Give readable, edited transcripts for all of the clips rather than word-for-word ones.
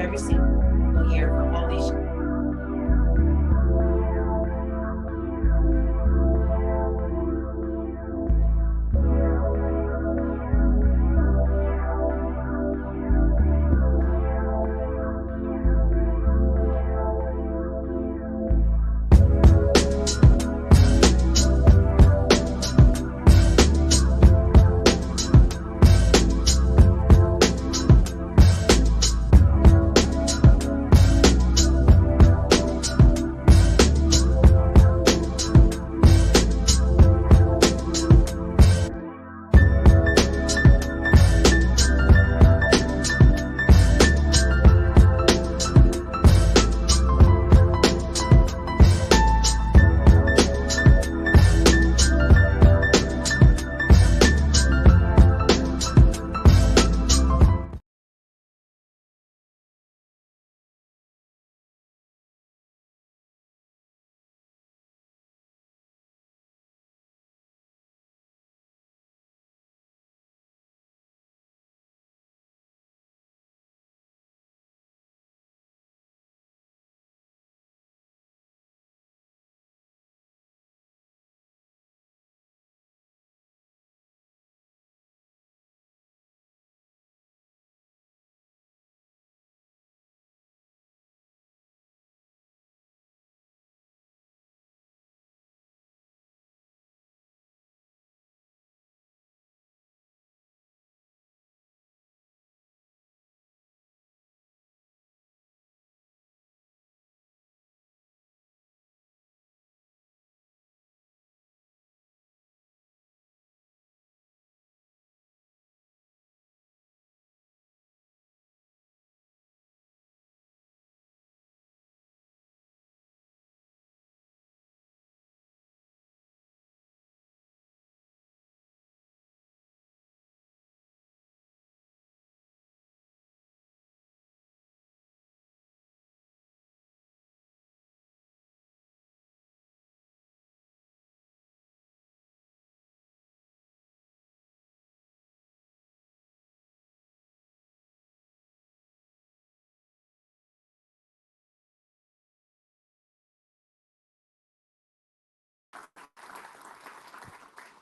every single year for all these.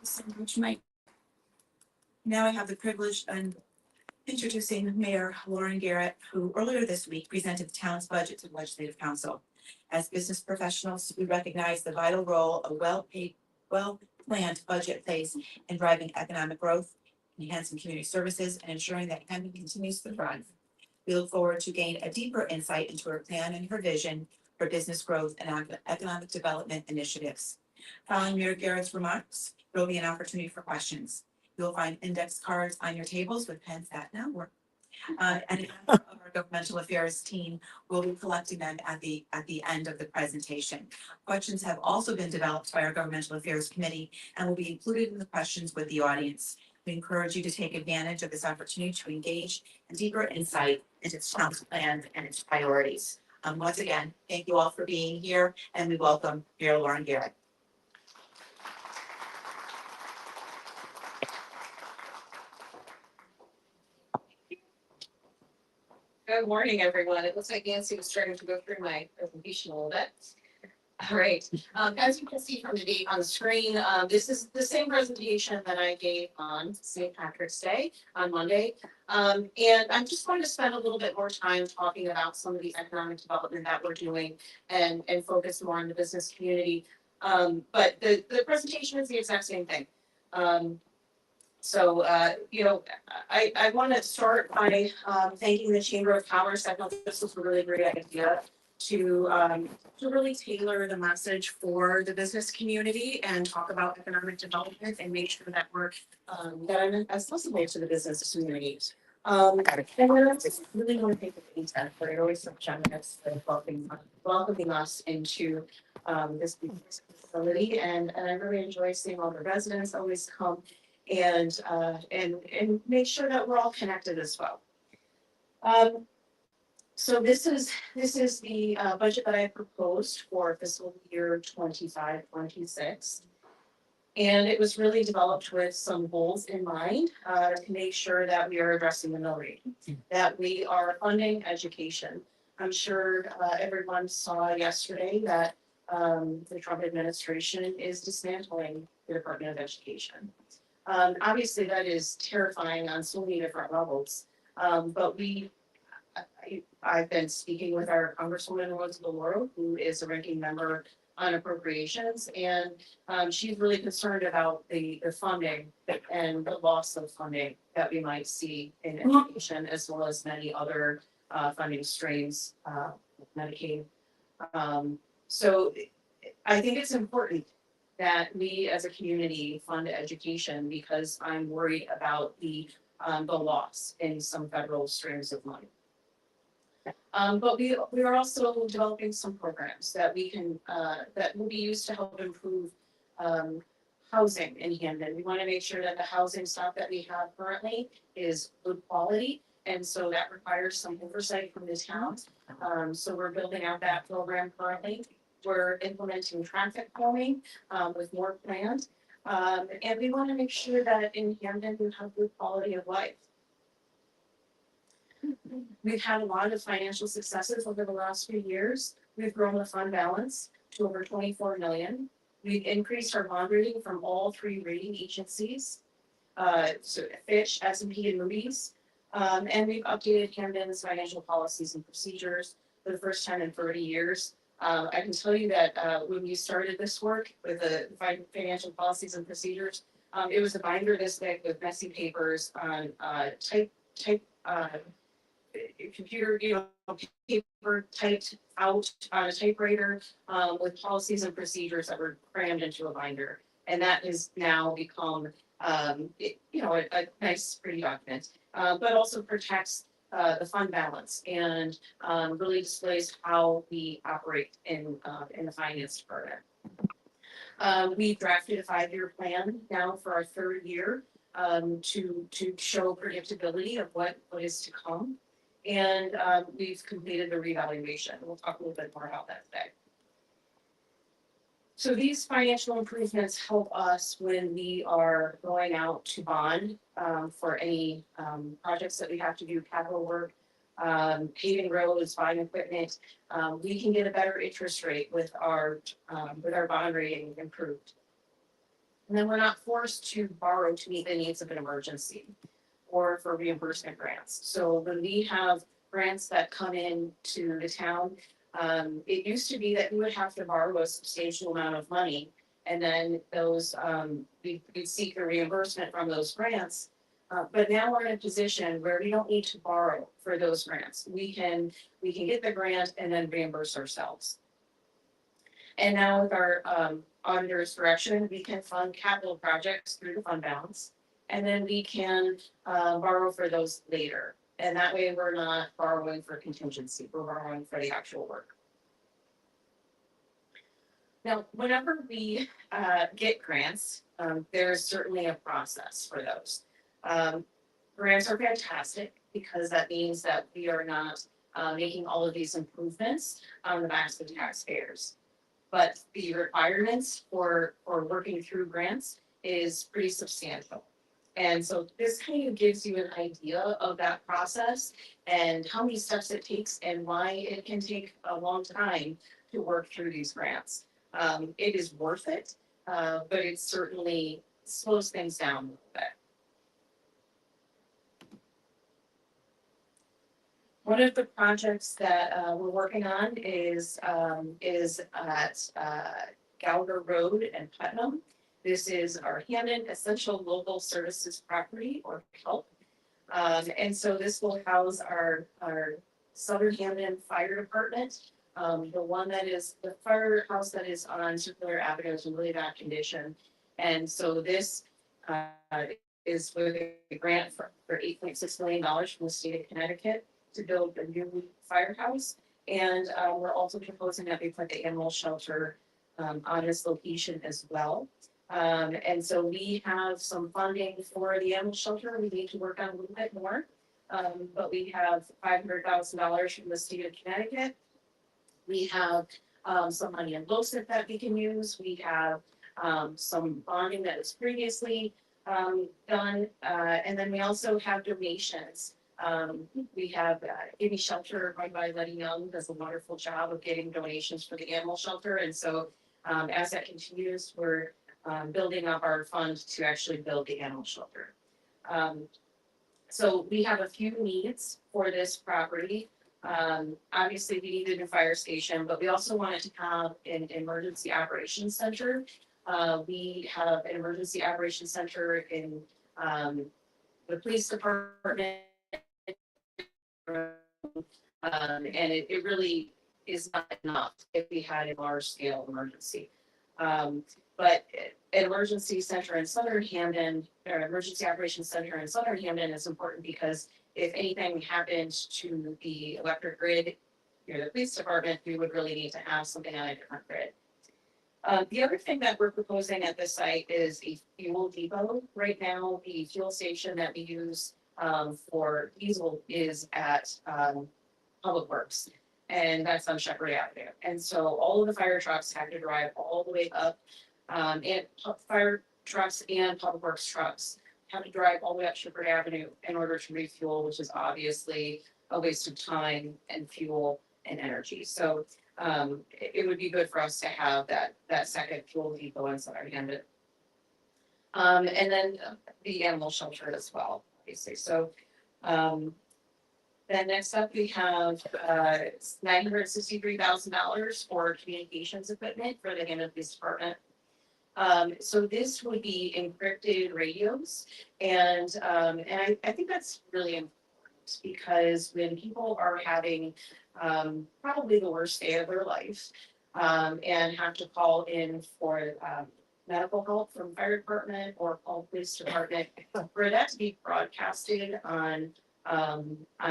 So much, Mike. Now I have the privilege of introducing Mayor Lauren Garrett, who earlier this week presented the town's budget to the Legislative Council. As business professionals, we recognize the vital role a well-paid, well-planned budget plays in driving economic growth, enhancing community services, and ensuring that Camden continues to thrive. We look forward to gain a deeper insight into her plan and her vision for business growth and economic development initiatives. Following Mayor Garrett's remarks, there will be an opportunity for questions. You'll find index cards on your tables with pens that now work. And our governmental affairs team will be collecting them at the end of the presentation. Questions have also been developed by our governmental affairs committee and will be included in the questions with the audience. We encourage you to take advantage of this opportunity to engage in deeper insight into its town's plans and its priorities. Once again, thank you all for being here, and we welcome Mayor Lauren Garrett. Good morning, everyone. It looks like Nancy was starting to go through my presentation a little bit. All right. As you can see from the date on the screen, this is the same presentation that I gave on St. Patrick's Day on Monday. And I'm just going to spend a little bit more time talking about some of the economic development that we're doing and focus more on the business community. But the presentation is the exact same thing. I want to start by thanking the Chamber of Commerce. I thought this was a really great idea to really tailor the message for the business community and talk about economic development and make sure that we're that I'm accessible to the business community. And then I just really want to thank the Whitney Center for always so generous and welcoming us into this facility, and I really enjoy seeing all the residents always come and make sure that we're all connected as well. So this is the budget that I proposed for fiscal year 25-26. And it was really developed with some goals in mind, to make sure that we are addressing the mill rate, that we are funding education. I'm sure, everyone saw yesterday that, the Trump administration is dismantling the Department of Education. Obviously, that is terrifying on so many different levels, but I've been speaking with our Congresswoman Rose Deloro, who is a ranking member on appropriations, and she's really concerned about the funding and the loss of funding that we might see in education, as well as many other funding streams, Medicaid. So I think it's important that we as a community fund education, because I'm worried about the loss in some federal streams of money. But we are also developing some programs that we can, that will be used to help improve, housing in Hamden. We want to make sure that the housing stock that we have currently is good quality. And so that requires some oversight from the town. So we're building out that program currently. We're implementing traffic calming, with more planned. And we want to make sure that in Hamden we have good quality of life. We've had a lot of financial successes over the last few years. We've grown the fund balance to over 24 million. We've increased our bond rating from all 3 rating agencies, so Fitch, S&P, and Moody's. And we've updated Hamden's financial policies and procedures for the first time in 30 years. I can tell you that when we started this work with the financial policies and procedures, it was a binder this thick with messy papers on computer, paper typed out on a typewriter, with policies and procedures that were crammed into a binder. And that has now become, a nice, pretty document, but also protects the fund balance and really displays how we operate in the finance department. We drafted a 5-year plan now for our 3rd year, to show predictability of what is to come. And we've completed the revaluation. We'll talk a little bit more about that today. So these financial improvements help us when we are going out to bond for any projects that we have to do, capital work, paving roads, buying equipment. We can get a better interest rate with our bond rating improved. And then we're not forced to borrow to meet the needs of an emergency or for reimbursement grants. So when we have grants that come in to the town, it used to be that we would have to borrow a substantial amount of money, and then those we'd seek the reimbursement from those grants. But now we're in a position where we don't need to borrow for those grants. We can get the grant and then reimburse ourselves. And now with our auditor's direction, we can fund capital projects through the fund balance, and then we can borrow for those later. And that way we're not borrowing for contingency, we're borrowing for the actual work. Now, whenever we get grants, there's certainly a process for those. Grants are fantastic because that means that we are not making all of these improvements on the backs of taxpayers. But the requirements for working through grants is pretty substantial. And so this kind of gives you an idea of that process and how many steps it takes and why it can take a long time to work through these grants. It is worth it, but it certainly slows things down a little bit. One of the projects that we're working on is at Gallagher Road and Putnam. This is our Hamden Essential Local Services Property, or HELP. And so this will house our Southern Hamden Fire Department. The one that is the firehouse that is on Circular Avenue is in really bad condition. And so this is with a grant for $8.6 million from the state of Connecticut to build a new firehouse. And we're also proposing that we put the animal shelter on this location as well. And so we have some funding for the animal shelter. We need to work on a little bit more, but we have $500,000 from the state of Connecticut. We have some money in LoCIP that we can use. We have some bonding that was previously done, and then we also have donations. We have Gimme Shelter run by Letty Young does a wonderful job of getting donations for the animal shelter, and so as that continues, we're building up our fund to actually build the animal shelter. So we have a few needs for this property. Obviously, we need a new fire station, but we also wanted to have an emergency operations center. We have an emergency operations center in the police department. And it really is not enough if we had a large scale emergency. But an emergency center in Southern Hamden, or emergency operations center in Southern Hamden is important because if anything happened to the electric grid near the police department, we would really need to have something on a different grid. The other thing that we're proposing at this site is a fuel depot. Right now, the fuel station that we use for diesel is at Public Works, and that's on Shepherd Avenue. And so all of the fire trucks have to drive all the way up, and fire trucks and Public Works trucks have to drive all the way up Shepherd Avenue in order to refuel, which is obviously a waste of time and fuel and energy. So it would be good for us to have that second fuel depot in Southern Hamden. And then the animal shelter as well, obviously. So then next up, we have $963,000 for communications equipment for the Hamden Police Department. So this would be encrypted radios, and I think that's really important because when people are having probably the worst day of their life and have to call in for medical help from fire department or call police department, for that to be broadcasted on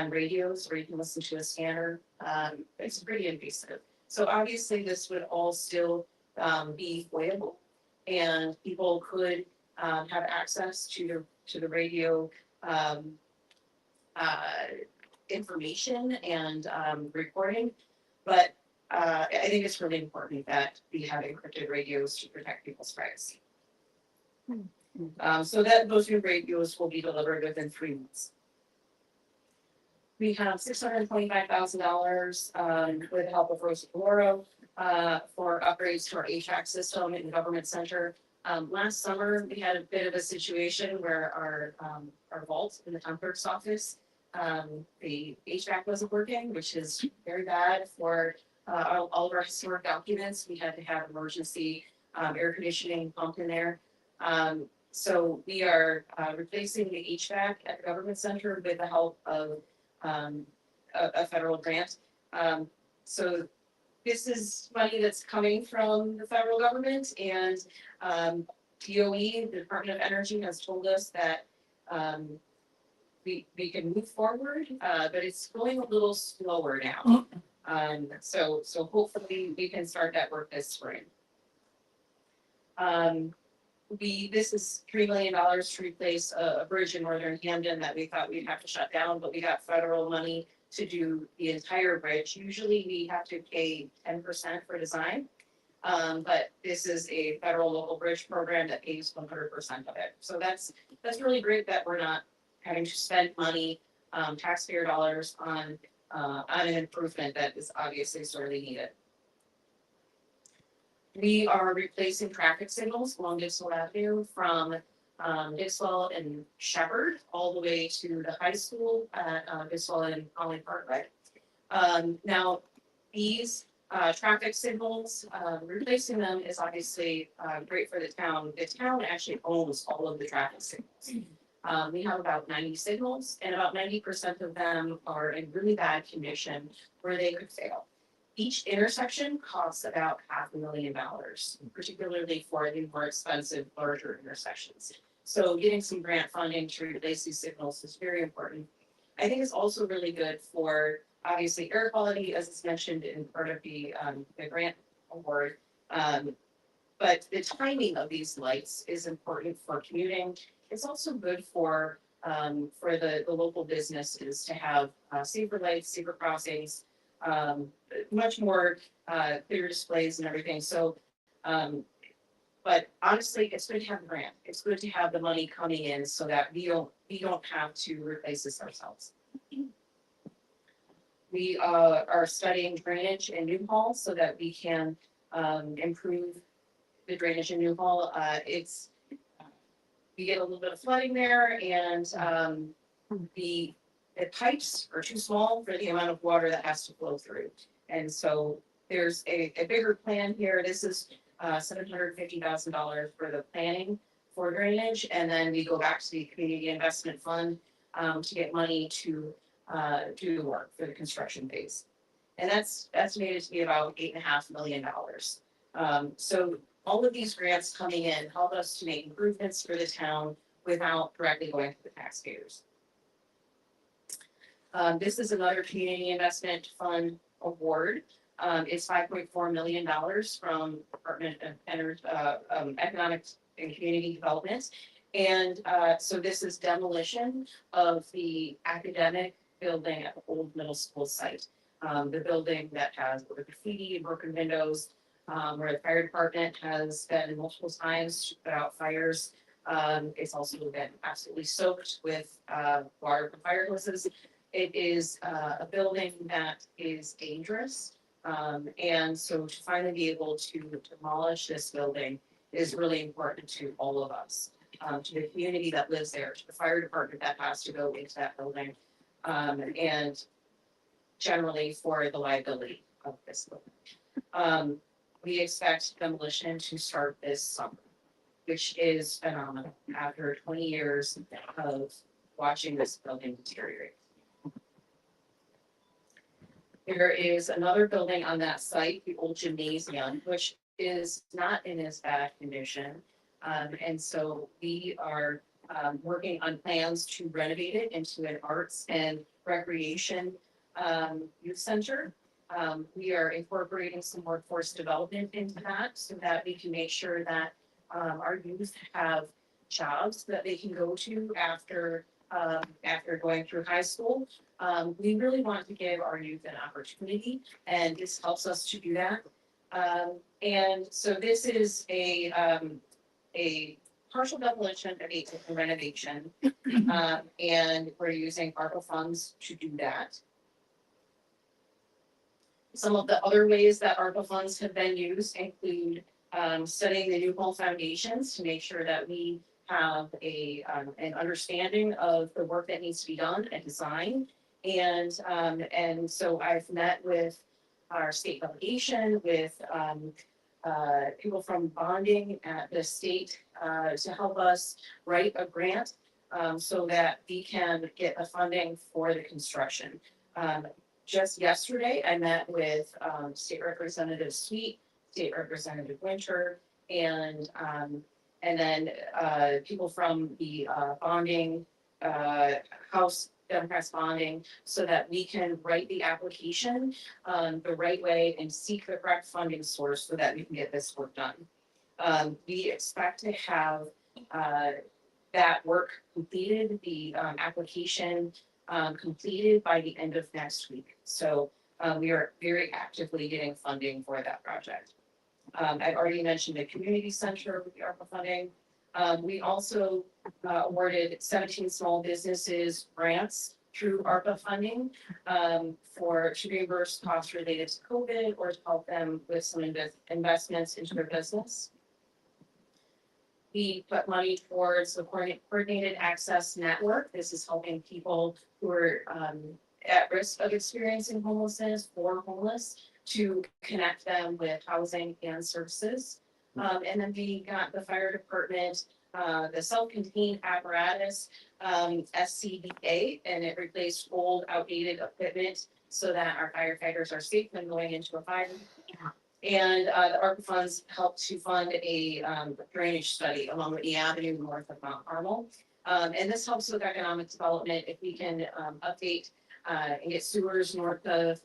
radios where you can listen to a scanner, it's pretty invasive. So obviously this would all still be voidable, and people could have access to the radio information and recording, but I think it's really important that we have encrypted radios to protect people's privacy. So that those new radios will be delivered within 3 months. We have $625,000 with the help of Rosa Caloro for upgrades to our HVAC system in the government center. Last summer, we had a bit of a situation where our vault in the town clerk's office, the HVAC wasn't working, which is very bad for all of our historic documents. We had to have emergency air conditioning pumped in there. So we are replacing the HVAC at the government center with the help of a federal grant. So this is money that's coming from the federal government, and DOE, the Department of Energy, has told us that we can move forward, but it's going a little slower now. So hopefully we can start that work this spring. This is $3 million to replace a bridge in northern Hamden that we thought we'd have to shut down, but we got federal money to do the entire bridge. Usually we have to pay 10% for design, but this is a federal local bridge program that pays 100% of it. So that's really great that we're not having to spend money, taxpayer dollars on an improvement that is obviously sorely needed. We are replacing traffic signals along Dixwell Avenue from Dixwell and Shepherd all the way to the high school at Dixwell and Holly Parkway. Now, these traffic signals, replacing them is obviously great for the town. The town actually owns all of the traffic signals. We have about 90 signals, and about 90% of them are in really bad condition where they could fail. Each intersection costs about $500,000, particularly for the more expensive, larger intersections. So getting some grant funding to replace these signals is very important. I think it's also really good for, obviously, air quality, as is mentioned in part of the grant award. But the timing of these lights is important for commuting. It's also good for the local businesses to have safer lights, safer crossings, much more clear displays and everything. So But honestly, it's good to have the grant. It's good to have the money coming in so that we don't have to replace this ourselves. We are studying drainage in Newhall so that we can improve the drainage in Newhall. We get a little bit of flooding there, and the pipes are too small for the amount of water that has to flow through. And so there's a bigger plan here. This is $750,000 for the planning for drainage, and then we go back to the community investment fund to get money to do the work for the construction phase. And that's estimated to be about $8.5 million. So all of these grants coming in help us to make improvements for the town without directly going to the taxpayers. This is another community investment fund award. It's $5.4 million from Department of Economic and Community Development. And so this is demolition of the academic building at the old middle school site. The building that has graffiti and broken windows, where the fire department has been multiple times to put out fires. It's also been absolutely soaked with water from fire hoses. It is a building that is dangerous. And so to finally be able to demolish this building is really important to all of us, to the community that lives there, to the fire department that has to go into that building, and generally for the liability of this building. We expect demolition to start this summer, which is phenomenal after 20 years of watching this building deteriorate. There is another building on that site, the old gymnasium, which is not in as bad condition. And so we are working on plans to renovate it into an arts and recreation youth center. We are incorporating some workforce development into that so that we can make sure that our youth have jobs that they can go to after going through high school. We really want to give our youth an opportunity, and this helps us to do that. And so this is a partial demolition of a renovation, and we're using ARPA funds to do that. Some of the other ways that ARPA funds have been used include studying the New Home foundations to make sure that we have an understanding of the work that needs to be done and design. And so I've met with our state delegation, with people from bonding at the state to help us write a grant so that we can get the funding for the construction. Just yesterday, I met with State Representative Sweet, State Representative Winter, and then people from the bonding House Democrats bonding, so that we can write the application the right way and seek the correct funding source so that we can get this work done. We expect to have that work completed, the application completed by the end of next week. So we are very actively getting funding for that project. I've already mentioned the community center with the ARPA funding. We also awarded 17 small businesses grants through ARPA funding to reimburse costs related to COVID or to help them with some investments into their business. We put money towards the coordinated access network. This is helping people who are at risk of experiencing homelessness or homeless to connect them with housing and services. And then we got the fire department, the self-contained apparatus, SCBA, and it replaced old outdated equipment so that our firefighters are safe when going into a fire. And the ARPA funds helped to fund a drainage study along Whitney Avenue north of Mount Carmel. And this helps with economic development. If we can update and get sewers north of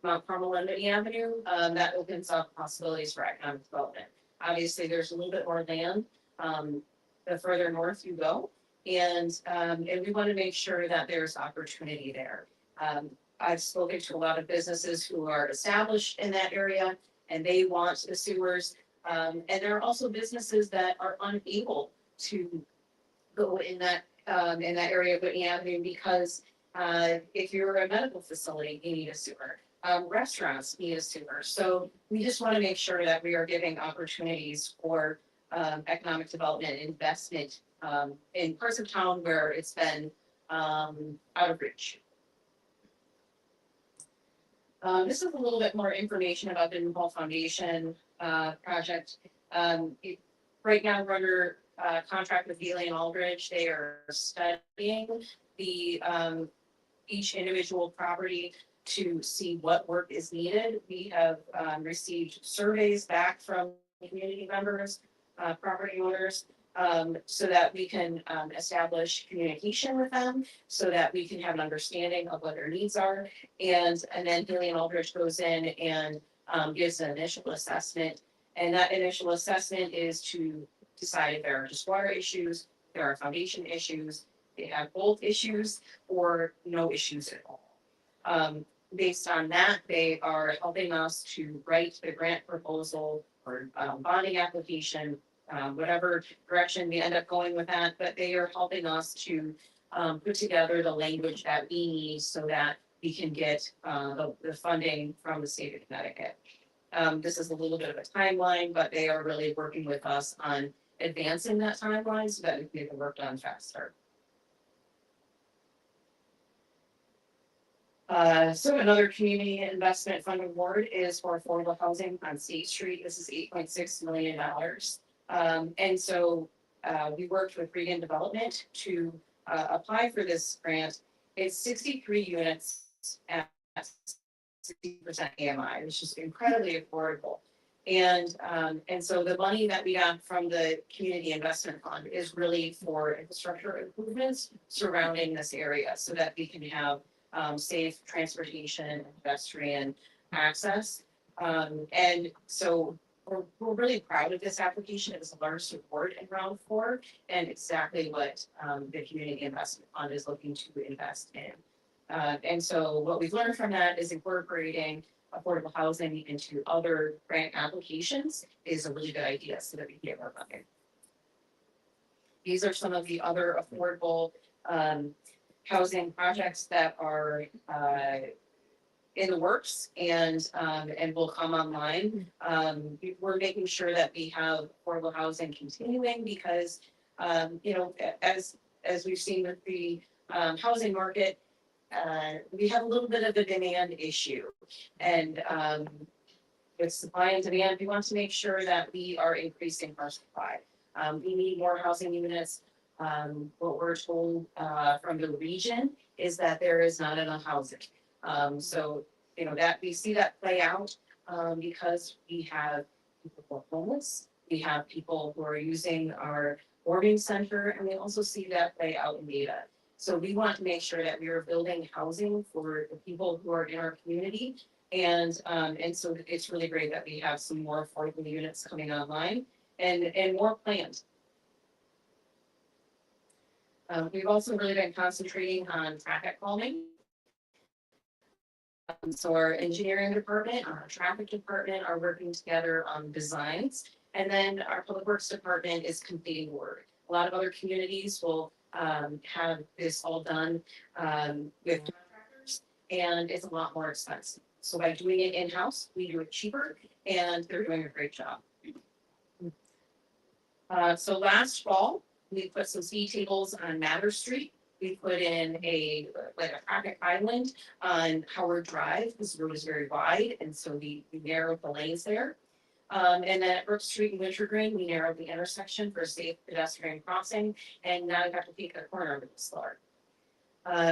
Mount Carmel and Whitney Avenue, that opens up possibilities for economic development. Obviously, there's a little bit more land the further north you go, and we want to make sure that there's opportunity there. I've spoken to a lot of businesses who are established in that area, and they want the sewers. And there are also businesses that are unable to go in that area of Whitney Avenue because if you're a medical facility, you need a sewer. Restaurants need a sewer. So we just want to make sure that we are giving opportunities for economic development and investment in parts of town where it's been out of reach. This is a little bit more information about the New Hall Foundation project. Right now, we're under contract with Veely and Aldridge. They are studying the each individual property to see what work is needed. We have received surveys back from community members, property owners, so that we can establish communication with them, so that we can have an understanding of what their needs are. And then Veely and Aldridge goes in and gives an initial assessment. And that initial assessment is to decide if there are just water issues, there are foundation issues, they have both issues, or no issues at all. Based on that, they are helping us to write the grant proposal or bonding application, whatever direction we end up going with that, but they are helping us to put together the language that we need so that we can get the funding from the state of Connecticut. This is a little bit of a timeline, but they are really working with us on advancing that timeline so that we can get the work done faster. So another community investment fund award is for affordable housing on State Street. This is $8.6 million. And so we worked with Regan Development to apply for this grant. It's 63 units at 60% AMI, which is incredibly affordable. And so the money that we got from the community investment fund is really for infrastructure improvements surrounding this area so that we can have safe transportation and pedestrian access. And so we're really proud of this application. It was a large support in round 4 and exactly what the community investment fund is looking to invest in. And so what we've learned from that is incorporating affordable housing into other grant applications is a really good idea so that we can get more funding. These are some of the other affordable housing projects that are in the works and will come online. We're making sure that we have affordable housing continuing because you know, as we've seen with the housing market, we have a little bit of a demand issue, and with supply and demand, we want to make sure that we are increasing our supply. We need more housing units. What we're told from the region is that there is not enough housing. So, you know, that we see that play out because we have people who are homeless, we have people who are using our warming center, and we also see that play out in data. So we want to make sure that we are building housing for the people who are in our community. And so it's really great that we have some more affordable units coming online and more planned. We've also really been concentrating on traffic calming. So our engineering department, our traffic department are working together on designs. And then our public works department is completing work. A lot of other communities will have this all done with contractors, and it's a lot more expensive. So by doing it in-house, we do it cheaper, and they're doing a great job. So last fall, we put some speed tables on Mather Street. We put in a traffic island on Howard Drive. This road is very wide, and so we narrowed the lanes there. And then at Brook Street and Wintergreen, we narrowed the intersection for safe pedestrian crossing, and now we have to take a corner of the slower.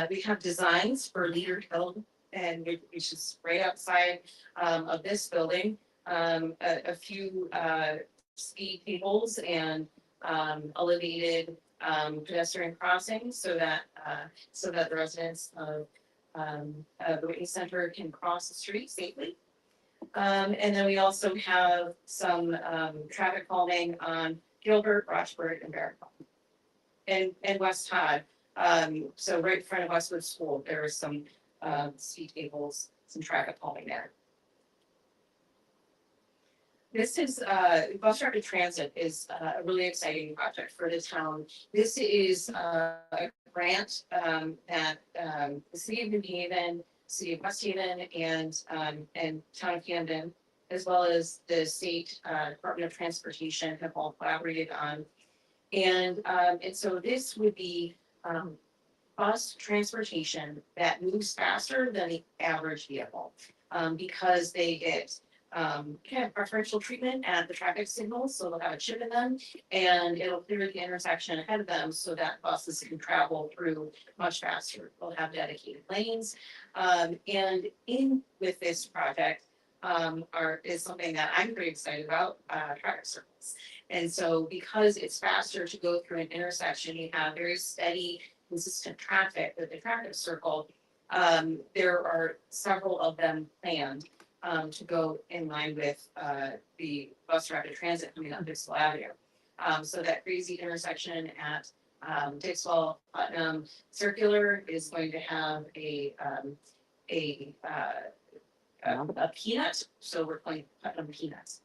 We have designs for Leader Hill, and which is right outside of this building. A few speed tables and elevated pedestrian crossings so that the residents of the Whitney Center can cross the street safely. And then we also have some traffic calming on Gilbert, Rochford, and Barraclough. And West Todd. So right in front of Westwood School, there is some speed tables, some traffic calming there. This is, bus rapid transit is a really exciting project for the town. This is a grant that the city of New Haven, city of West Haven, and town of Camden, as well as the state Department of Transportation have all collaborated on. And so this would be bus transportation that moves faster than the average vehicle, because they get kind of preferential treatment at the traffic signals, so they'll have a chip in them, and it'll clear the intersection ahead of them so that buses can travel through much faster. They'll have dedicated lanes, and in with this project is something that I'm pretty excited about, traffic circles. And so because it's faster to go through an intersection, you have very steady, consistent traffic with the traffic circle. There are several of them planned to go in line with the bus rapid transit coming up Dixwell Avenue. So that crazy intersection at Dixwell Putnam Circular is going to have a peanut, so we're calling Putnam Peanuts.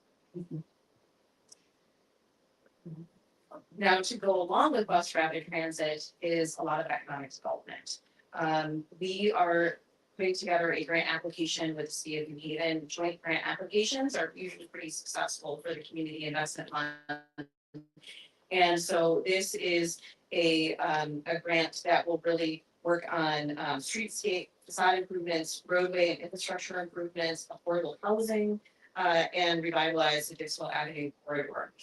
Now, to go along with bus rapid transit is a lot of economic development. We are putting together a grant application with the city of New Haven. Joint grant applications are usually pretty successful for the community investment fund. And so this is a grant that will really work on streetscape facade improvements, roadway and infrastructure improvements, affordable housing, and revitalize the Dixwell Avenue corridor.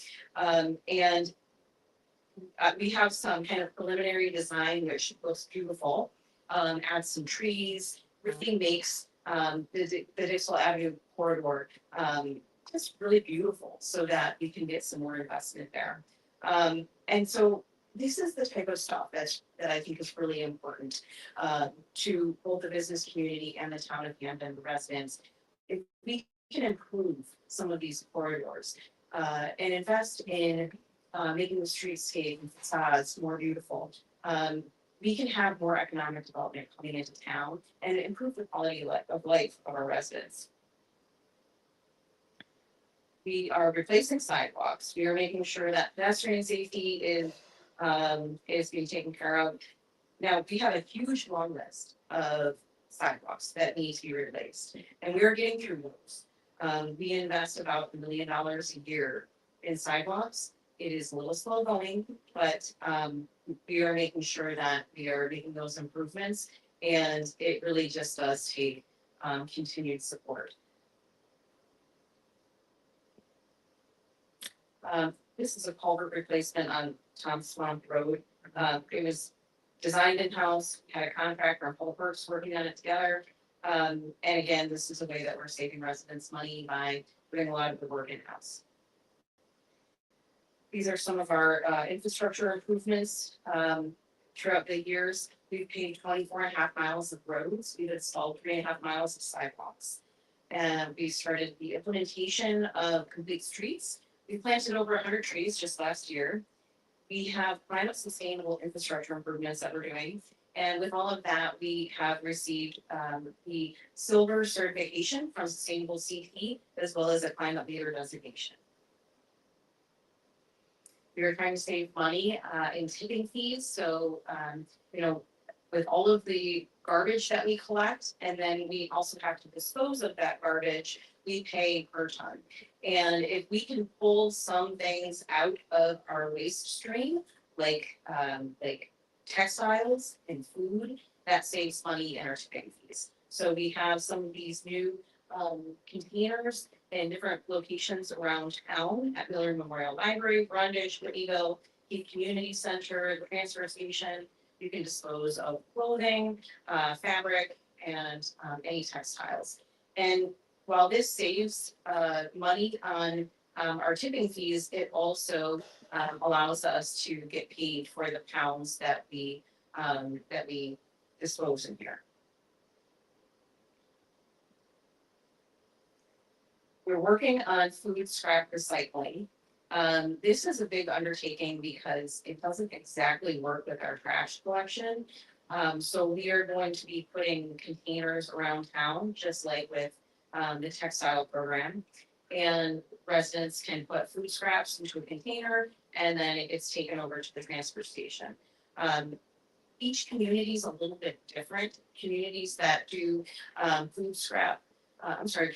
We have some kind of preliminary design which looks beautiful. Add some trees, really makes the Dixwell Avenue corridor just really beautiful so that we can get some more investment there. And so this is the type of stuff that I think is really important to both the business community and the town of Camden, the residents. If we can improve some of these corridors and invest in making the streetscape and facades more beautiful, we can have more economic development coming into town and improve the quality of life of our residents. We are replacing sidewalks. We are making sure that pedestrian safety is being taken care of. Now, we have a huge long list of sidewalks that need to be replaced, and we are getting through those. We invest about $1 million a year in sidewalks. It is a little slow going, but we are making sure that we are making those improvements, and it really just does take continued support. This is a culvert replacement on Tom Swamp Road. It was designed in-house, had a contractor and Public Works working on it together. And again, this is a way that we're saving residents money by doing a lot of the work in-house. These are some of our infrastructure improvements throughout the years. We've paved 24.5 miles of roads. We've installed 3.5 miles of sidewalks. And we started the implementation of complete streets. We planted over 100 trees just last year. We have climate sustainable infrastructure improvements that we're doing. And with all of that, we have received the silver certification from Sustainable CP, as well as a climate leader designation. We are trying to save money in tipping fees. So, with all of the garbage that we collect, and then we also have to dispose of that garbage, we pay per ton. And if we can pull some things out of our waste stream, like textiles and food, that saves money in our tipping fees. So we have some of these new containers in different locations around town at Miller Memorial Library, Brundage, Whitneyville, Heath Community Center, the transfer station. You can dispose of clothing, fabric, and any textiles. And while this saves money on our tipping fees, it also allows us to get paid for the pounds that we dispose in here. We're working on food scrap recycling. This is a big undertaking because it doesn't exactly work with our trash collection. So we are going to be putting containers around town, just like with the textile program. and residents can put food scraps into a container, and then it gets taken over to the transfer station. Each community is a little bit different. Communities that do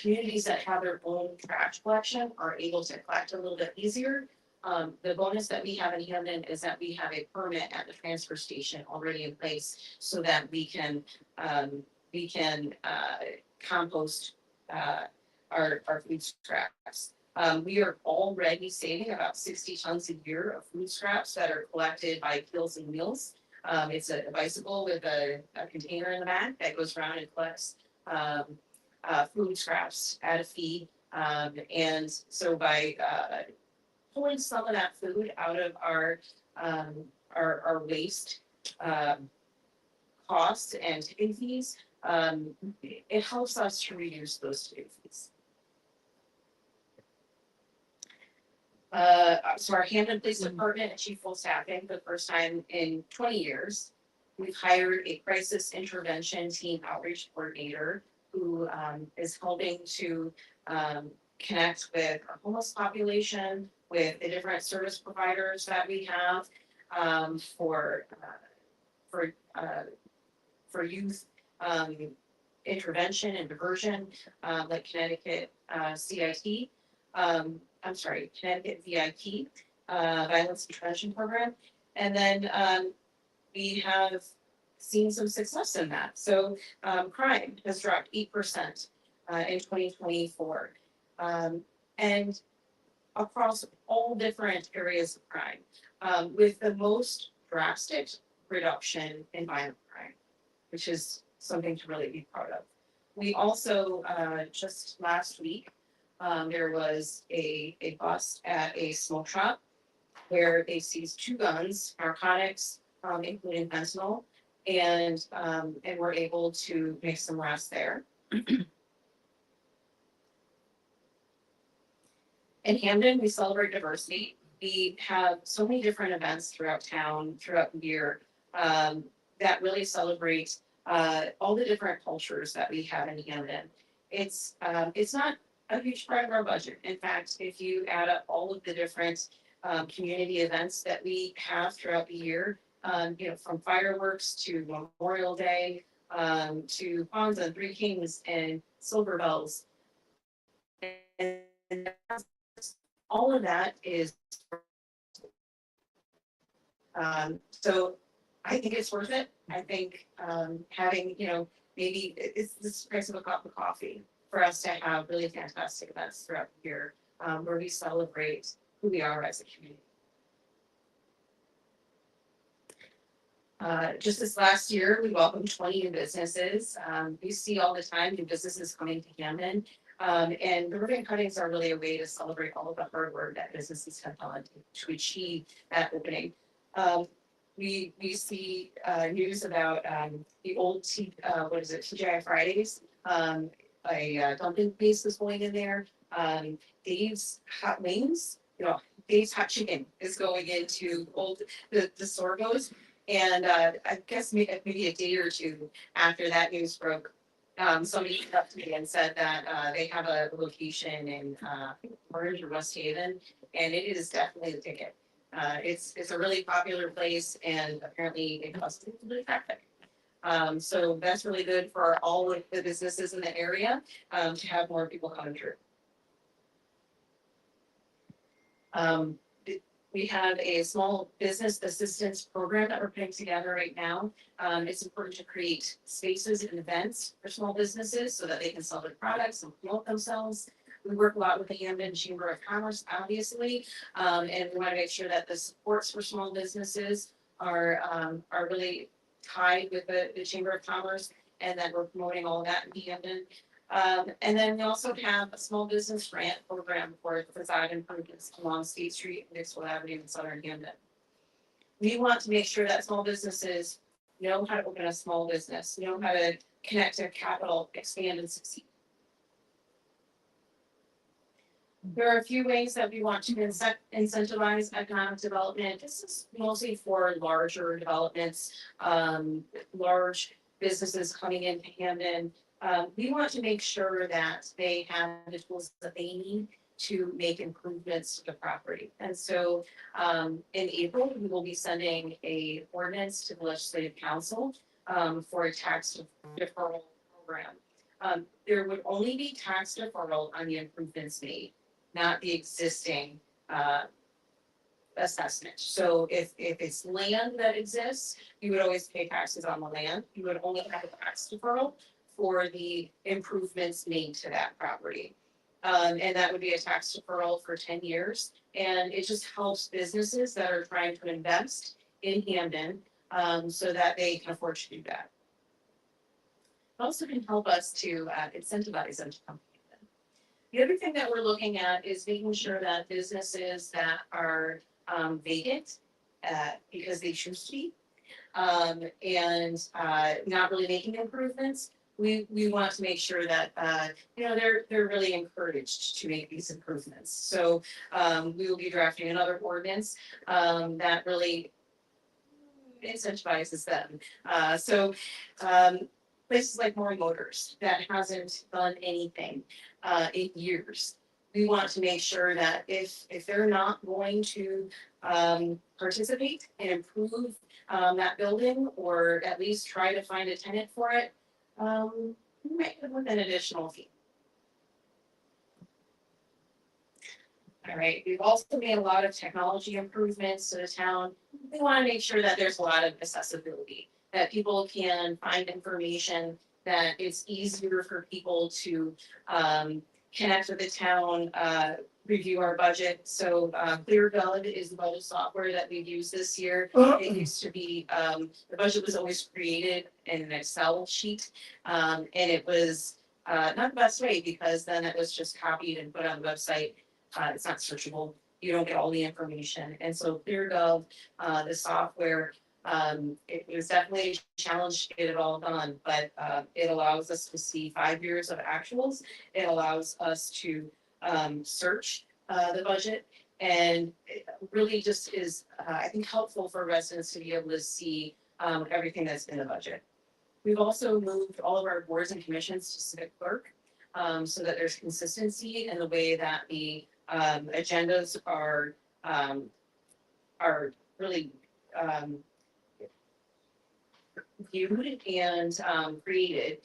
communities that have their own trash collection are able to collect a little bit easier. The bonus that we have in Hamden is that we have a permit at the transfer station already in place so that we can compost our food scraps. We are already saving about 60 tons a year of food scraps that are collected by Kills and Meals. It's a bicycle with a container in the back that goes around and collects food scraps at a fee. And so by pulling some of that food out of our waste costs and tipping fees, it helps us to reduce those tipping fees. So our Hamden Police Department achieved full staffing for the first time in 20 years. We've hired a crisis intervention team outreach coordinator who is helping to connect with our homeless population, with the different service providers that we have for youth intervention and diversion, like Connecticut CIT. Connecticut VIP, Violence Intervention Program. And then we have seen some success in that. So crime has dropped 8% in 2024. And across all different areas of crime, with the most drastic reduction in violent crime, which is something to really be proud of. We also, just last week, there was a bust at a smoke shop where they seized 2 guns, narcotics, including fentanyl, and were able to make some arrests there. In Hamden, we celebrate diversity. We have so many different events throughout town, throughout the year, that really celebrate all the different cultures that we have in Hamden. It's not a huge part of our budget. In fact, if you add up all of the different community events that we have throughout the year, from fireworks to Memorial Day, to Kwanzaa, Three Kings, and Silver Bells, and all of that is. So I think it's worth it. I think having, maybe it's the price of a cup of coffee for us to have really fantastic events throughout the year where we celebrate who we are as a community. Just this last year, we welcomed 20 new businesses. We see all the time new businesses coming to Hamden. And the ribbon cuttings are really a way to celebrate all of the hard work that businesses have done to achieve that opening. We see news about the old TGI Fridays. A dumpling place is going in there. Dave's Hot Wings, Dave's Hot Chicken is going into the Sorgos. And I guess maybe a day or two after that news broke, somebody came up to me and said that they have a location in Orange or West Haven, and it is definitely the ticket. It's a really popular place, and apparently it costs a little bit of traffic. So that's really good for all of the businesses in the area to have more people coming through. We have a small business assistance program that we're putting together right now. It's important to create spaces and events for small businesses so that they can sell their products and promote themselves. We work a lot with the Hamden Chamber of Commerce, obviously, and we want to make sure that the supports for small businesses are really tied with the Chamber of Commerce, and that we're promoting all of that in Hamden. And then we also have a small business grant program for facade improvements along State Street, Dixwell Avenue, and Southern Hamden. We want to make sure that small businesses know how to open a small business, know how to connect to capital, expand, and succeed. There are a few ways that we want to incentivize economic development. This is mostly for larger developments, large businesses coming into Hamden. We want to make sure that they have the tools that they need to make improvements to the property. And so in April, we will be sending a ordinance to the legislative council for a tax deferral program. There would only be tax deferral on the improvements made, not the existing assessment. So if it's land that exists, you would always pay taxes on the land. You would only have a tax deferral for the improvements made to that property. And that would be a tax deferral for 10 years. And it just helps businesses that are trying to invest in Hamden so that they can afford to do that. It also can help us to incentivize them to come to Hamden. The other thing that we're looking at is making sure that businesses that are vacant because they choose to be and not really making improvements, we want to make sure that they're really encouraged to make these improvements. So we will be drafting another ordinance that really incentivizes them. Places like Maury Motors that hasn't done anything in years. We want to make sure that if they're not going to participate and improve that building, or at least try to find a tenant for it, we might give them an additional fee. All right, we've also made a lot of technology improvements to the town. We want to make sure that there's a lot of accessibility, that people can find information, that it's easier for people to connect with the town, review our budget. So ClearGov is the budget software that we've used this year. It used to be, the budget was always created in an Excel sheet. And it was not the best way, because then it was just copied and put on the website. It's not searchable. You don't get all the information. And so ClearGov, the software, it was definitely a challenge to get it all done, but it allows us to see 5 years of actuals. It allows us to search the budget, and it really just is, I think, helpful for residents to be able to see everything that's in the budget. We've also moved all of our boards and commissions to civic clerk, so that there's consistency in the way that the agendas are really viewed and created.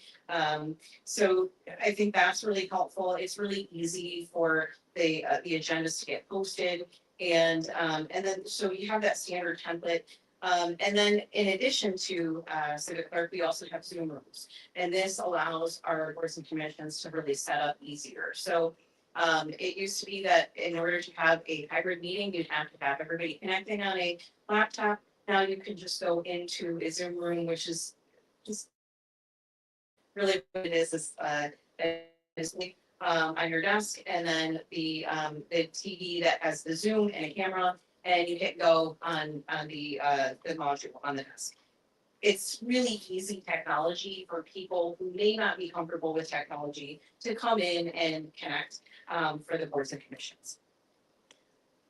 So I think that's really helpful. It's really easy for the agendas to get posted, and then so you have that standard template. And then in addition to civic clerk, we also have Zoom rooms, and this allows our boards and commissions to really set up easier. So it used to be that in order to have a hybrid meeting, you'd have to have everybody connecting on a laptop. Now you can just go into a Zoom room, which is just really what it is on your desk, and then the TV that has the Zoom and a camera, and you hit go on the module on the desk. It's really easy technology for people who may not be comfortable with technology to come in and connect for the boards and commissions.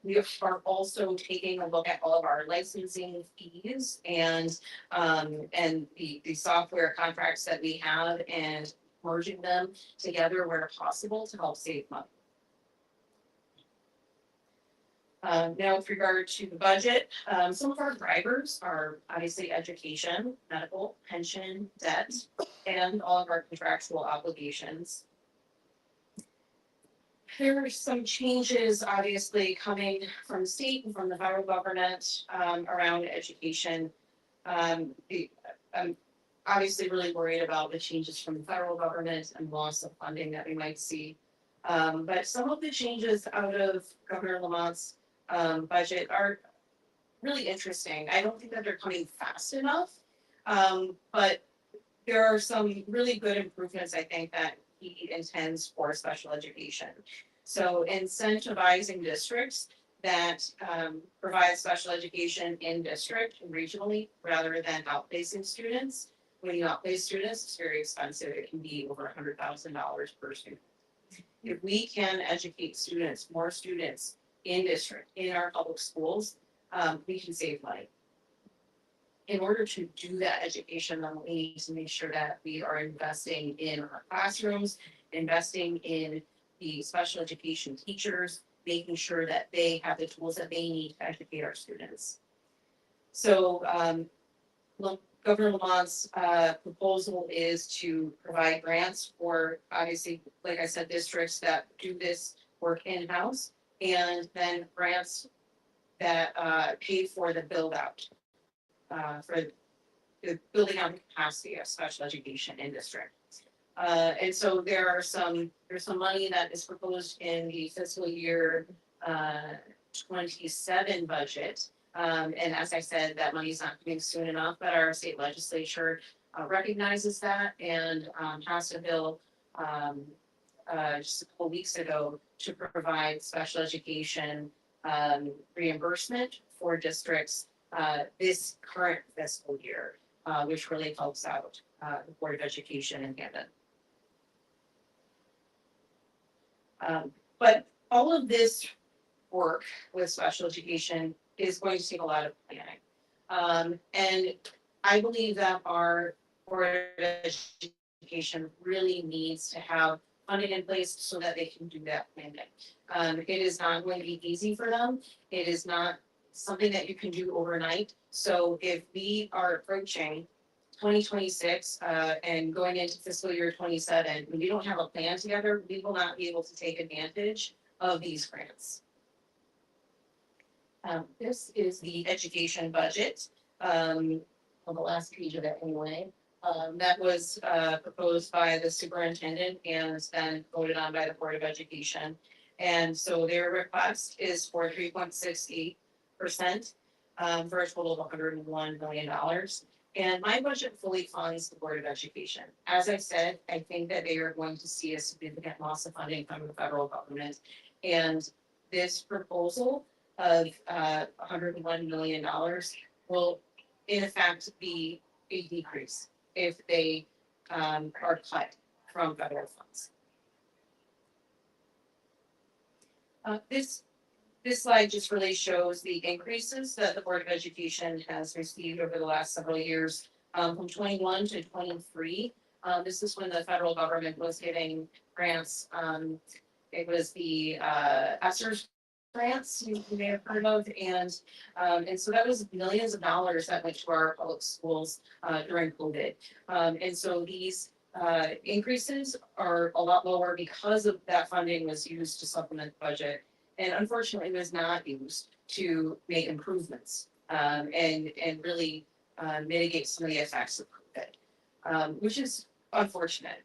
We are also taking a look at all of our licensing fees and the software contracts that we have, and merging them together where possible to help save money. Now, with regard to the budget, some of our drivers are obviously education, medical, pension, debt, and all of our contractual obligations. There are some changes obviously coming from state and from the federal government around education. I'm obviously really worried about the changes from the federal government and loss of funding that we might see. But some of the changes out of Governor Lamont's budget are really interesting. I don't think that they're coming fast enough, but there are some really good improvements, I think, that he intends for special education. So incentivizing districts that provide special education in district and regionally rather than outplacing students. When you outplace students, it's very expensive. It can be over $100,000 per student. If we can educate students, more students in district, in our public schools, we can save money. In order to do that education, then we need to make sure that we are investing in our classrooms, investing in the special education teachers, making sure that they have the tools that they need to educate our students. So, Governor Lamont's proposal is to provide grants for, obviously, like I said, districts that do this work in-house, and then grants that pay for the build out, for the building out the capacity of special education in district. And so there's some money that is proposed in the fiscal year 27 budget. And as I said, that money's not coming soon enough, but our state legislature recognizes that and passed a bill just a couple weeks ago to provide special education reimbursement for districts this current fiscal year, which really helps out the Board of Education in Camden. But all of this work with special education is going to take a lot of planning. And I believe that our Board of Education really needs to have funding in place so that they can do that planning. It is not going to be easy for them. It is not something that you can do overnight. So if we are approaching 2026 and going into fiscal year 27, when we don't have a plan together, we will not be able to take advantage of these grants. This is the education budget, on the last page of it anyway. That was proposed by the superintendent and then voted on by the Board of Education. And so their request is for 3.68% for a total of $101 million. And my budget fully funds the Board of Education. As I said, I think that they are going to see a significant loss of funding from the federal government. And this proposal of $101 million will in effect be a decrease if they are cut from federal funds. This slide just really shows the increases that the Board of Education has received over the last several years, from 21 to 23. This is when the federal government was giving grants. It was the ESSER grants you may have heard of, and so that was millions of dollars that went to our public schools during COVID. And so these increases are a lot lower because of that funding was used to supplement the budget, and unfortunately was not used to make improvements and really mitigate some of the effects of COVID, which is unfortunate.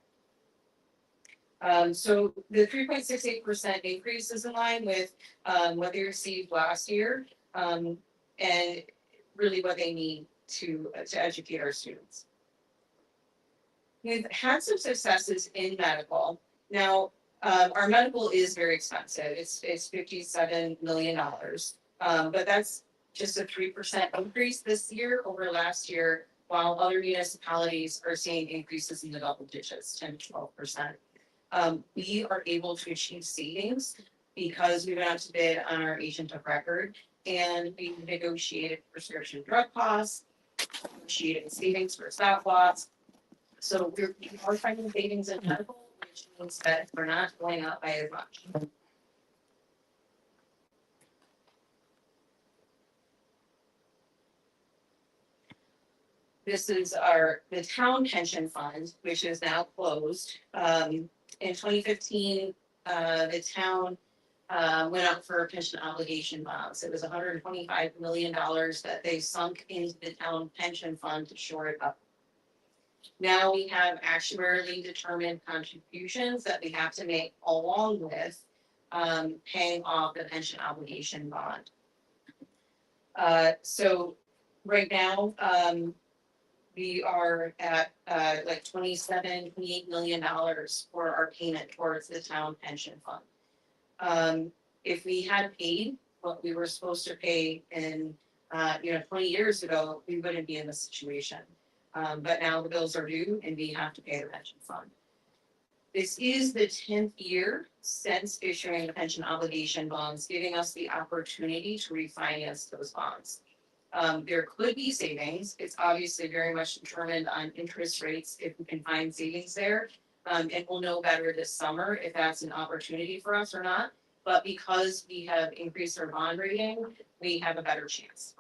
So the 3.68% increase is in line with what they received last year, and really what they need to educate our students. We've had some successes in medical. Now, our medical is very expensive. It's $57 million, but that's just a 3% increase this year over last year, while other municipalities are seeing increases in the double digits, 10 to 12%. We are able to achieve savings because we went out to bid on our agent of record, and we negotiated prescription drug costs, negotiated savings for stop loss. So we are finding savings in medical, which means that we're not going up by as much. This is the town pension fund, which is now closed. In 2015, the town went out for pension obligation bonds. It was $125 million that they sunk into the town pension fund to shore it up. Now we have actuarially determined contributions that we have to make along with paying off the pension obligation bond. So right now, we are at like $28 million for our payment towards the town pension fund. If we had paid what we were supposed to pay in 20 years ago, we wouldn't be in this situation. But now the bills are due and we have to pay the pension fund. This is the 10th year since issuing the pension obligation bonds, giving us the opportunity to refinance those bonds. There could be savings. It's obviously very much determined on interest rates if we can find savings there. And we'll know better this summer if that's an opportunity for us or not. But because we have increased our bond rating, we have a better chance.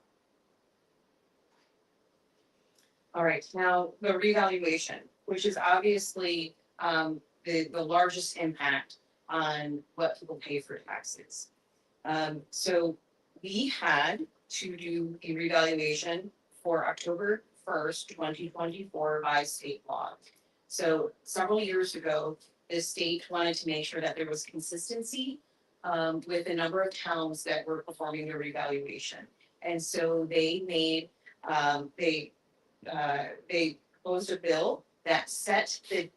All right, now the revaluation, which is obviously the largest impact on what people pay for taxes. So we had to do a revaluation for October 1st, 2024 by state law. So several years ago, the state wanted to make sure that there was consistency with a number of towns that were performing the revaluation. And so they made, they proposed a bill that set the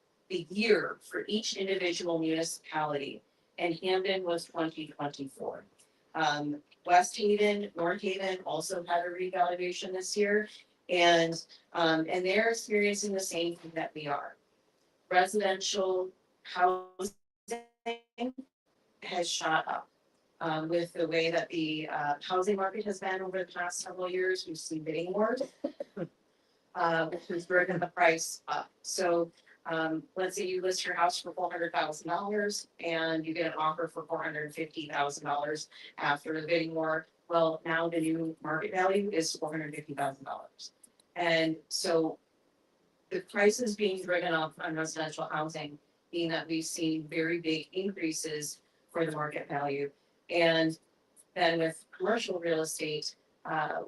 year for each individual municipality, and Hamden was 2024. West Haven, North Haven also had a revaluation this year, and they're experiencing the same thing that we are. Residential housing has shot up. With the way that the housing market has been over the past several years, we've seen bidding wars, which has driven the price up. So let's say you list your house for $400,000 and you get an offer for $450,000 after the bidding war. Well, now the new market value is $450,000. And so the prices being driven up on residential housing, mean that we've seen very big increases for the market value. And then with commercial real estate,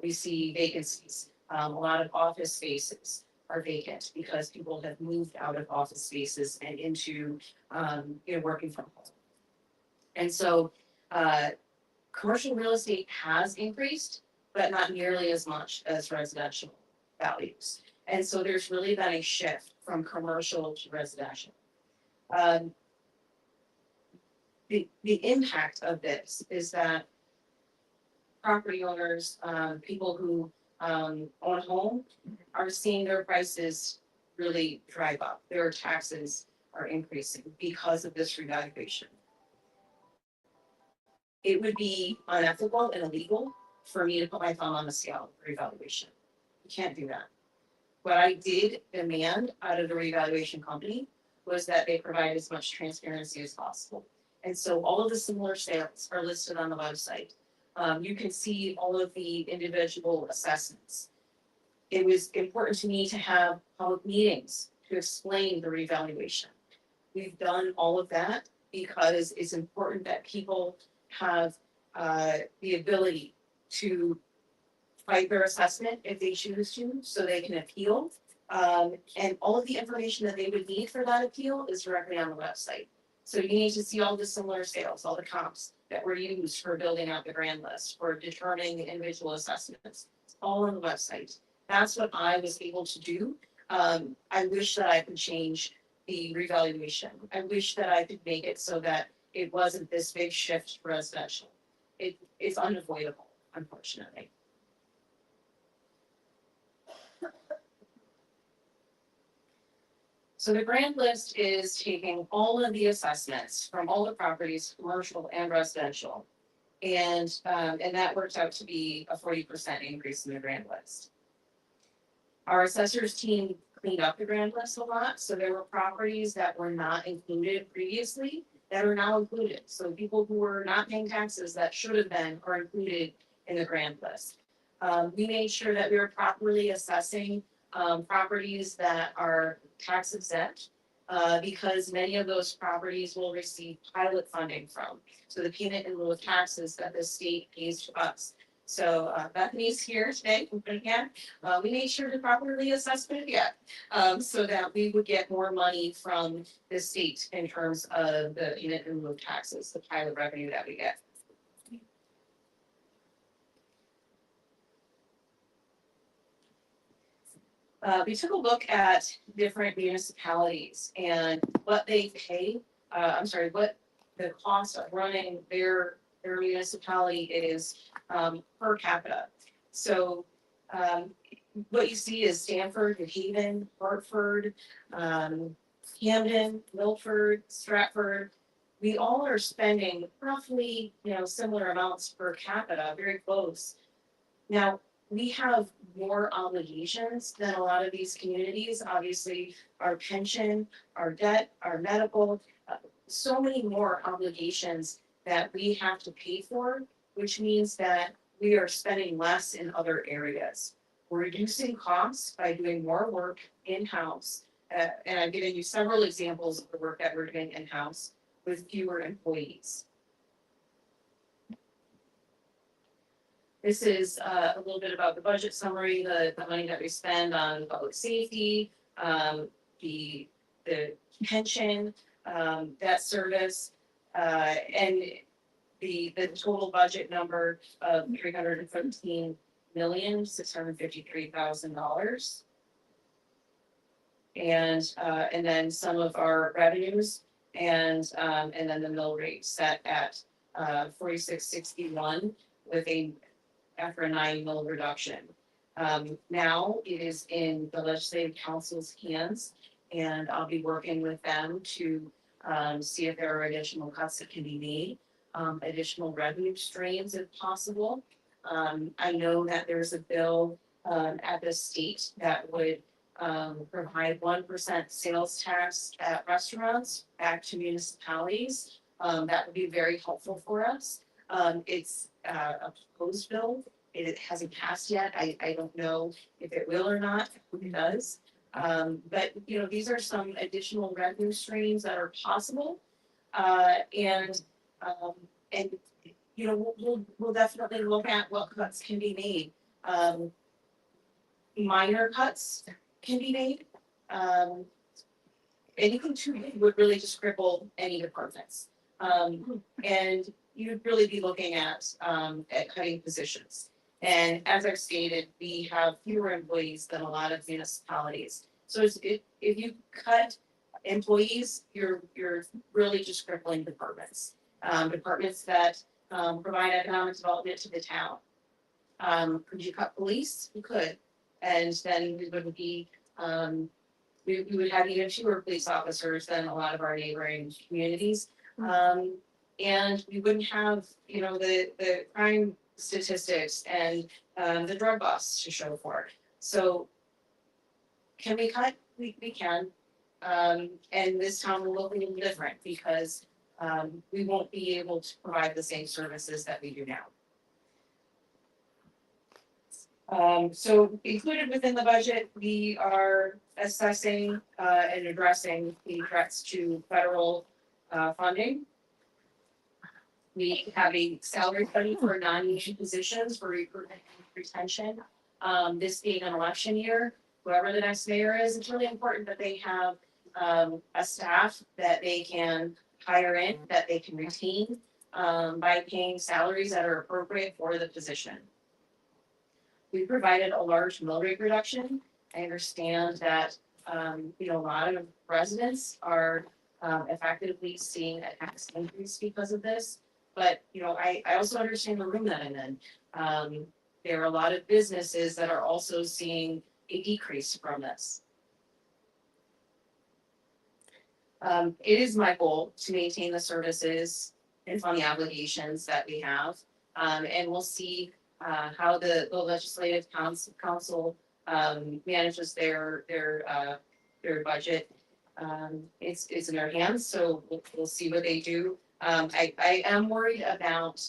we see vacancies. A lot of office spaces are vacant because people have moved out of office spaces and into working from home. And so commercial real estate has increased, but not nearly as much as residential values. And so there's really been a shift from commercial to residential. The impact of this is that property owners, people who own a home, are seeing their prices really drive up. Their taxes are increasing because of this revaluation. It would be unethical and illegal for me to put my thumb on the scale of revaluation. You can't do that. What I did demand out of the revaluation company was that they provide as much transparency as possible. And so all of the similar sales are listed on the website. You can see all of the individual assessments. It was important to me to have public meetings to explain the revaluation. We've done all of that because it's important that people have the ability to fight their assessment if they choose to, so they can appeal. And all of the information that they would need for that appeal is directly on the website. So you need to see all the similar sales, all the comps that were used for building out the grand list, for determining the individual assessments. It's all on the website. That's what I was able to do. I wish that I could change the revaluation. I wish that I could make it so that it wasn't this big shift to residential. It's unavoidable, unfortunately. So the grand list is taking all of the assessments from all the properties, commercial and residential. And that works out to be a 40% increase in the grand list. Our assessors team cleaned up the grand list a lot. So there were properties that were not included previously that are now included. So people who were not paying taxes that should have been are included in the grand list. We made sure that we were properly assessing properties that are tax exempt because many of those properties will receive pilot funding from. So the payment in lieu of taxes that the state pays to us. So Bethany's here today from FinCan. We made sure to properly assess FinCan so that we would get more money from the state in terms of the payment in lieu of taxes, the pilot revenue that we get. We took a look at different municipalities and what they pay, what the cost of running their municipality is per capita. So what you see is Stanford, New Haven, Hartford, Hamden, Milford, Stratford. We all are spending roughly, similar amounts per capita, very close. Now, we have more obligations than a lot of these communities. Obviously, our pension, our debt, our medical, so many more obligations that we have to pay for, which means that we are spending less in other areas. We're reducing costs by doing more work in-house. And I've given you several examples of the work that we're doing in-house with fewer employees. This is a little bit about the budget summary, the money that we spend on public safety, the pension, debt service, and the total budget number of $313,653,000. And then some of our revenues and then the mill rate set at 46.61 with after a 9 mil reduction. Now it is in the Legislative Council's hands, and I'll be working with them to see if there are additional cuts that can be made, additional revenue streams if possible. I know that there's a bill at the state that would provide 1% sales tax at restaurants back to municipalities. That would be very helpful for us. It's a proposed bill. It hasn't passed yet. I don't know if it will or not, if it does. But you know, these are some additional revenue streams that are possible. And you know, we'll definitely look at what cuts can be made. Minor cuts can be made. Anything too big would really just cripple any departments. And you'd really be looking at cutting positions. And as I've stated, we have fewer employees than a lot of municipalities. So if you cut employees, you're really just crippling departments. Departments that provide economic development to the town. Could you cut police? You could. And then we wouldn't be, we would have even fewer police officers than a lot of our neighboring communities. And we wouldn't have, you know, the crime statistics and the drug busts to show for it. So can we cut? We can. And this town will look a little different because we won't be able to provide the same services that we do now. So included within the budget, we are assessing and addressing the threats to federal funding. We have a salary study for non-union positions for recruitment and retention. This being an election year, whoever the next mayor is, it's really important that they have a staff that they can hire in, that they can retain by paying salaries that are appropriate for the position. We provided a large mill rate reduction. I understand that you know, a lot of residents are effectively seeing a tax increase because of this. But you know, I also understand the room that I'm in. There are a lot of businesses that are also seeing a decrease from this. It is my goal to maintain the services and fund the obligations that we have, and we'll see how the Legislative Council manages their budget. It's in their hands, so we'll see what they do. I am worried about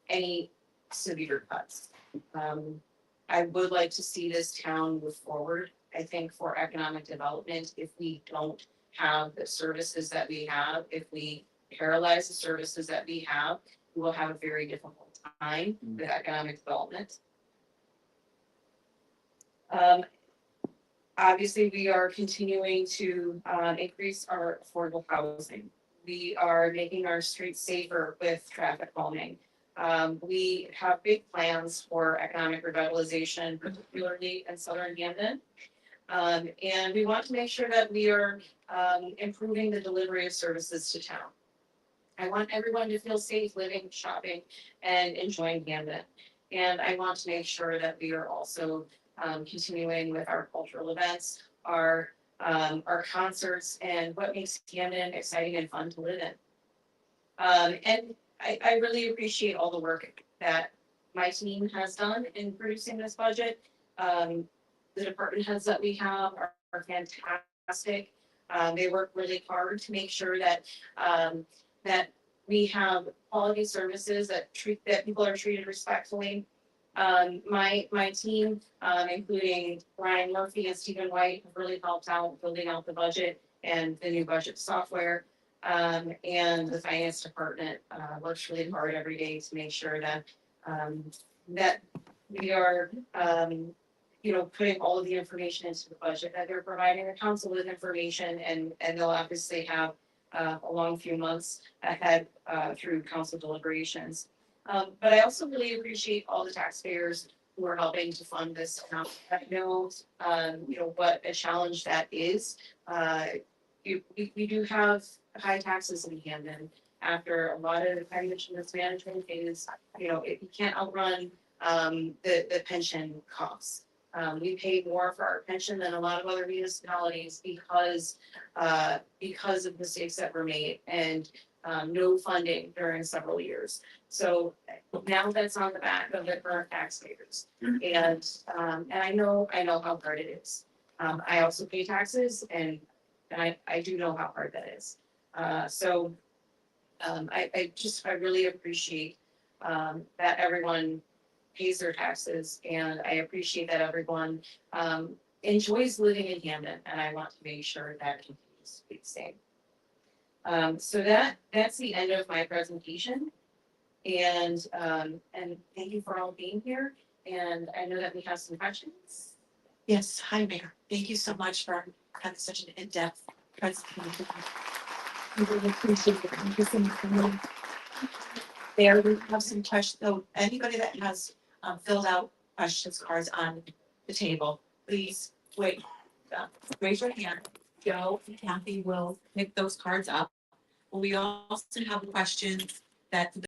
any severe cuts. I would like to see this town move forward. I think for economic development, if we don't have the services that we have, if we paralyze the services that we have, we will have a very difficult time with economic development. Obviously, we are continuing to increase our affordable housing. We are making our streets safer with traffic calming. We have big plans for economic revitalization, particularly in Southern Camden. And we want to make sure that we are improving the delivery of services to town. I want everyone to feel safe living, shopping, and enjoying Camden. And I want to make sure that we are also continuing with our cultural events, our concerts, and what makes Camden exciting and fun to live in. And I really appreciate all the work that my team has done in producing this budget. The department heads that we have are fantastic. They work really hard to make sure that, that we have quality services that people are treated respectfully. My team, including Ryan Murphy and Stephen White, have really helped out building out the budget and the new budget software. And the finance department, works really hard every day to make sure that, that we are, putting all of the information into the budget, that they're providing the council with information, and they'll obviously have a long few months ahead through council deliberations. But I also really appreciate all the taxpayers who are helping to fund this. I know, what a challenge that is. We do have high taxes in Camden after a lot of the financial mismanagement is, you can't outrun the pension costs. We pay more for our pension than a lot of other municipalities because of the mistakes that were made and no funding during several years. So now that's on the back of the current taxpayers. And I know how hard it is. I also pay taxes and I do know how hard that is. I really appreciate that everyone pays their taxes, and I appreciate that everyone enjoys living in Camden, and I want to make sure that continues to be the same. So that's the end of my presentation, and thank you for all being here. And I know that we have some questions. Yes, hi, Mayor. Thank you so much for having such an in-depth presentation. We really appreciate it. Thank you so much for being there. We have some questions. So anybody that has filled out questions cards on the table, please wait. Raise your hand. Joe and Kathy will pick those cards up. We also have questions that